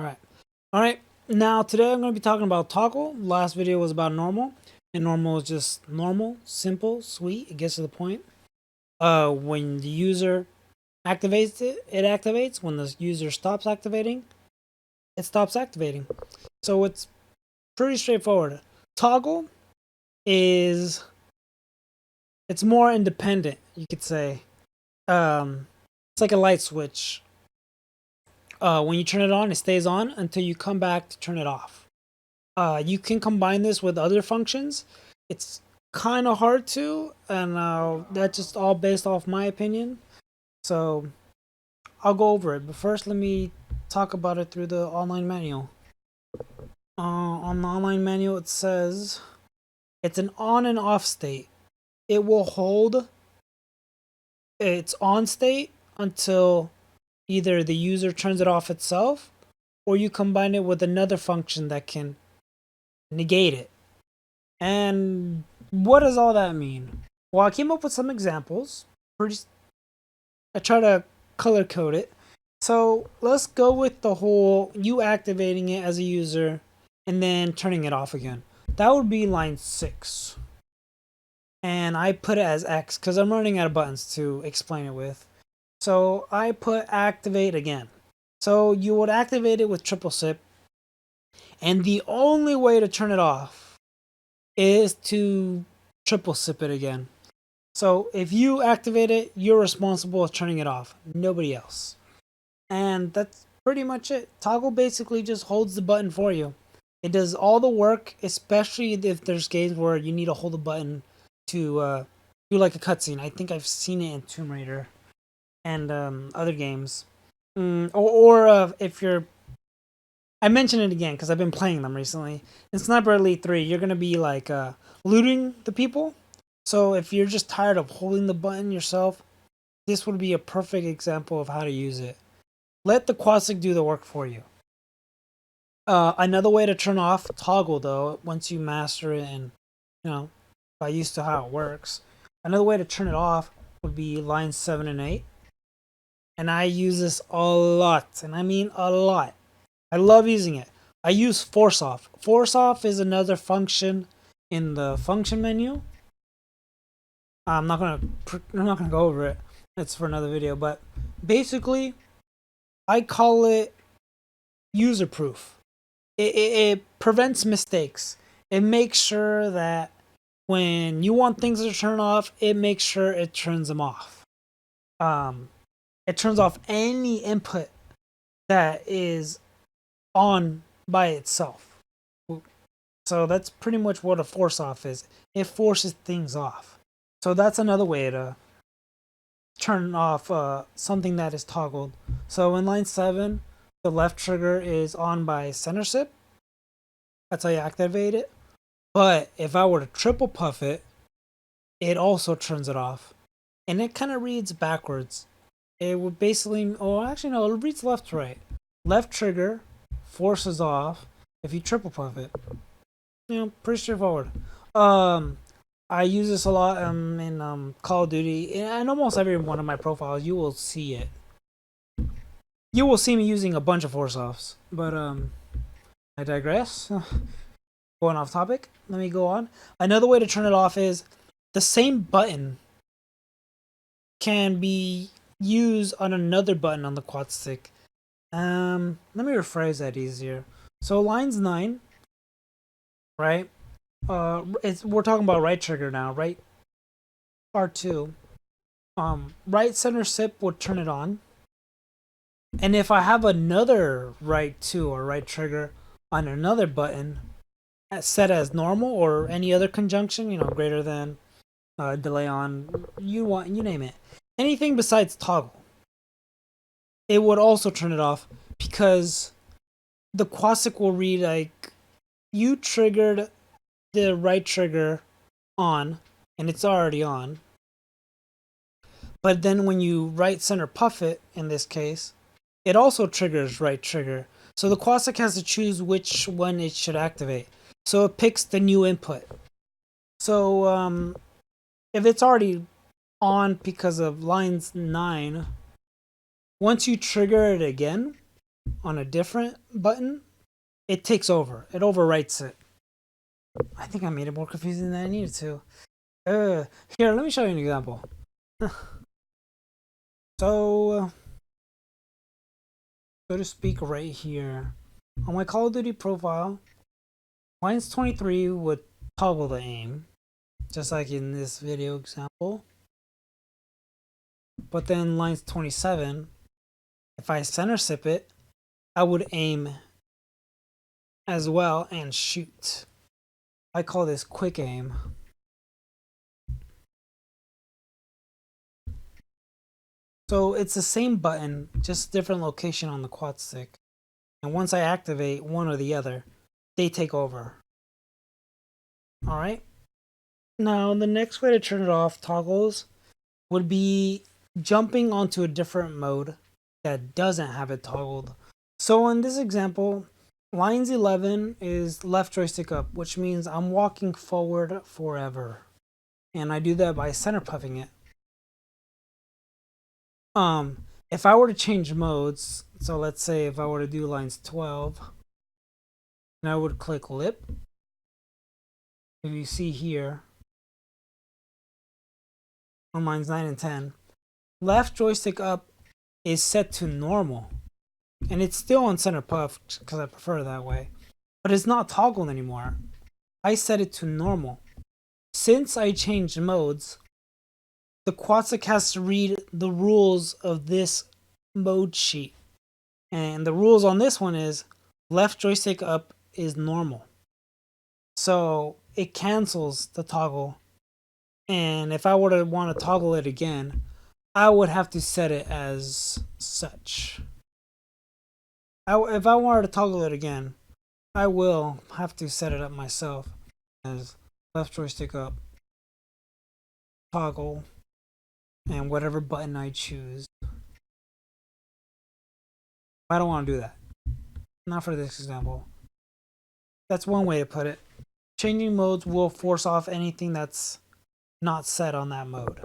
Alright. Alright, now today I'm going to be talking about toggle. Last video was about normal. And normal is just normal, simple, sweet. It gets to the point. When the user activates it, it activates. When the user stops activating, it stops activating. So it's pretty straightforward. Toggle is, it's more independent, you could say. It's like a light switch. When you turn it on, it stays on until you come back to turn it off. You can combine this with other functions. It's kind of hard to, and that's just all based off my opinion. So I'll go over it. But first, let me talk about it through the online manual. On the online manual, it says it's an on and off state. It will hold its on state until either the user turns it off itself or you combine it with another function that can negate it. And what does all that mean? Well, I came up with some examples. I try to color code it. So let's go with the whole you activating it as a user and then turning it off again. That would be line 6. And I put it as X because I'm running out of buttons to explain it with. So I put activate again. So you would activate it with triple sip. And the only way to turn it off is to triple sip it again. So if you activate it, you're responsible for turning it off. Nobody else. And that's pretty much it. Toggle basically just holds the button for you. It does all the work, especially if there's games where you need to hold the button to do like a cutscene. I think I've seen it in Tomb Raider and other games. Or if you're... I mention it again because I've been playing them recently. In Sniper Elite 3, you're going to be like looting the people. So if you're just tired of holding the button yourself, this would be a perfect example of how to use it. Let the Quadstick do the work for you. Another way to turn off toggle, though, once you master it and, got used to how it works, another way to turn it off would be lines 7 and 8. And I use this a lot, and I mean a lot. I love using it. I use force off. Force off is another function in the function menu. I'm not gonna go over it. It's for another video, but basically, I call it user proof. It prevents mistakes. It makes sure that when you want things to turn off, it makes sure it turns them off. It turns off any input that is on by itself. So that's pretty much what a force off is. It forces things off. So that's another way to turn off something that is toggled. So in line 7, the left trigger is on by center sip. That's how you activate it. But if I were to triple puff it, it also turns it off. And it kind of reads backwards. It would basically, actually no, it reads left to right. Left trigger forces off if you triple puff it. Pretty straightforward. I use this a lot in Call of Duty, and almost every one of my profiles you will see it. You will see me using a bunch of force offs, but I digress. Going off topic, let me go on. Another way to turn it off is the same button can be used on another button on the Quadstick. Let me rephrase that easier. So lines 9, right? We're talking about right trigger now, right? R2. Right center sip would turn it on. And if I have another right 2 or right trigger on another button set as normal or any other conjunction, greater than, delay on, you name it. Anything besides toggle, it would also turn it off because the Quadstick will read like you triggered the right trigger on and it's already on. But then when you right center puff it, in this case, it also triggers right trigger. So the Quadstick has to choose which one it should activate. So it picks the new input. So if it's already on because of lines 9, once you trigger it again, on a different button, it takes over. It overwrites it. I think I made it more confusing than I needed to. Here, let me show you an example. So to speak, right here on my Call of Duty profile, lines 23 would toggle the aim, just like in this video example. But then lines 27, if I center sip it, I would aim as well and shoot. I call this quick aim. So it's the same button, just different location on the quad stick. And once I activate one or the other, they take over. Alright? Now, the next way to turn it off, toggles, would be jumping onto a different mode that doesn't have it toggled. So in this example, lines 11 is left joystick up, which means I'm walking forward forever. And I do that by center puffing it. If I were to change modes, so let's say if I were to do lines 12, and I would click lip. If you see here, on lines 9 and 10, left joystick up is set to normal. And it's still on center puff because I prefer it that way. But it's not toggled anymore. I set it to normal. Since I changed modes, the Quadstick has to read the rules of this mode sheet. And the rules on this one is left joystick up is normal. So it cancels the toggle. And if I were to want to toggle it again, I would have to set it as such. If I wanted to toggle it again, I will have to set it up myself as left joystick up, toggle, and whatever button I choose. I don't want to do that. Not for this example. That's one way to put it. Changing modes will force off anything that's not set on that mode.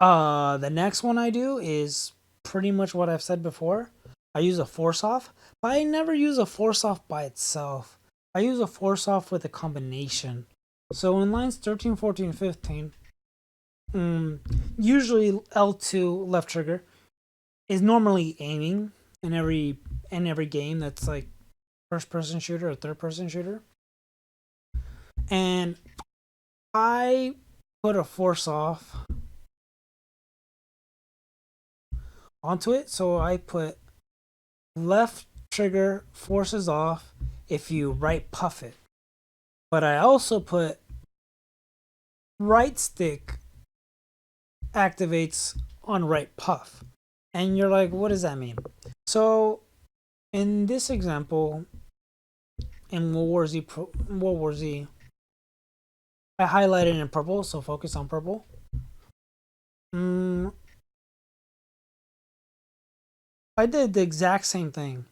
The next one I do is pretty much what I've said before. I use a force off, but I never use a force off by itself. I use a force off with a combination. So in lines 13, 14, 15, usually L2 left trigger is normally aiming in every game that's like first person shooter or third person shooter. And I put a force off onto it, so I put left trigger forces off if you right puff it. But I also put right stick activates on right puff. And you're like, what does that mean? So in this example, in World War Z, I highlighted in purple, so focus on purple. I did the exact same thing.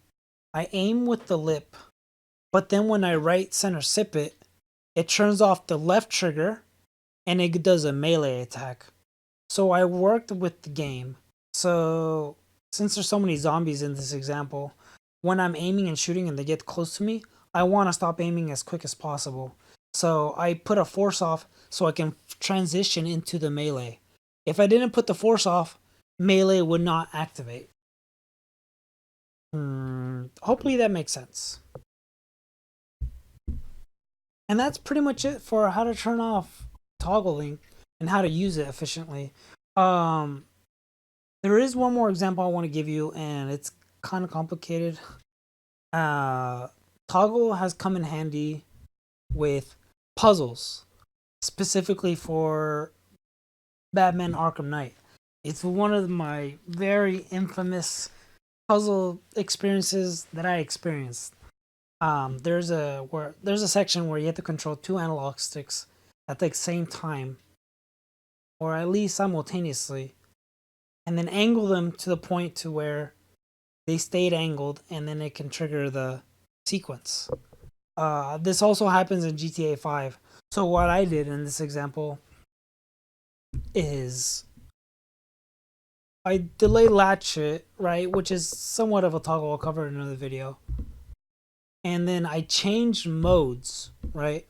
I aim with the lip, but then when I right center sip it, it turns off the left trigger and it does a melee attack. So I worked with the game. So since there's so many zombies in this example, when I'm aiming and shooting and they get close to me, I want to stop aiming as quick as possible. So I put a force off so I can transition into the melee. If I didn't put the force off, melee would not activate. Hopefully that makes sense. And that's pretty much it for how to turn off toggling and how to use it efficiently. There is one more example I want to give you, and it's kind of complicated. Toggle has come in handy with puzzles, specifically for Batman Arkham Knight. It's one of my very infamous puzzle experiences that I experienced. There's a section where you have to control two analog sticks at the same time, or at least simultaneously, and then angle them to the point to where they stayed angled, and then it can trigger the sequence. This also happens in GTA 5. So what I did in this example is I delay latch it, right, which is somewhat of a toggle I'll cover in another video. And then I change modes, right?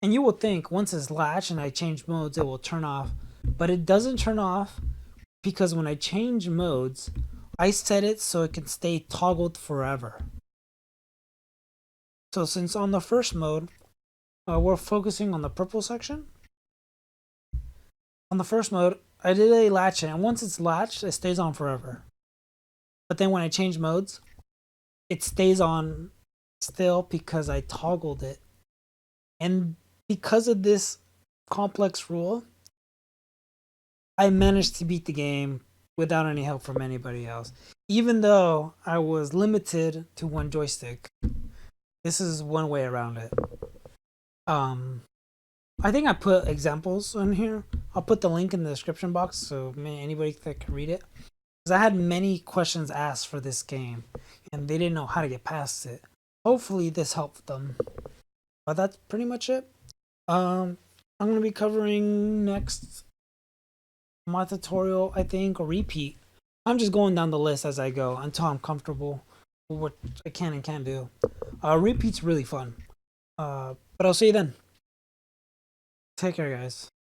And you will think once it's latched and I change modes, it will turn off. But it doesn't turn off because when I change modes, I set it so it can stay toggled forever. So since on the first mode, we're focusing on the purple section. On the first mode, I did a latch, and once it's latched, it stays on forever. But then when I change modes, it stays on still because I toggled it. And because of this complex rule, I managed to beat the game without any help from anybody else. Even though I was limited to one joystick, this is one way around it. I think I put examples on here. I'll put the link in the description box so anybody that can read it. Because I had many questions asked for this game, and they didn't know how to get past it. Hopefully this helped them. But that's pretty much it. I'm going to be covering next my tutorial, I think, a repeat. I'm just going down the list as I go until I'm comfortable with what I can and can't do. Repeat's really fun. But I'll see you then. Take care, guys.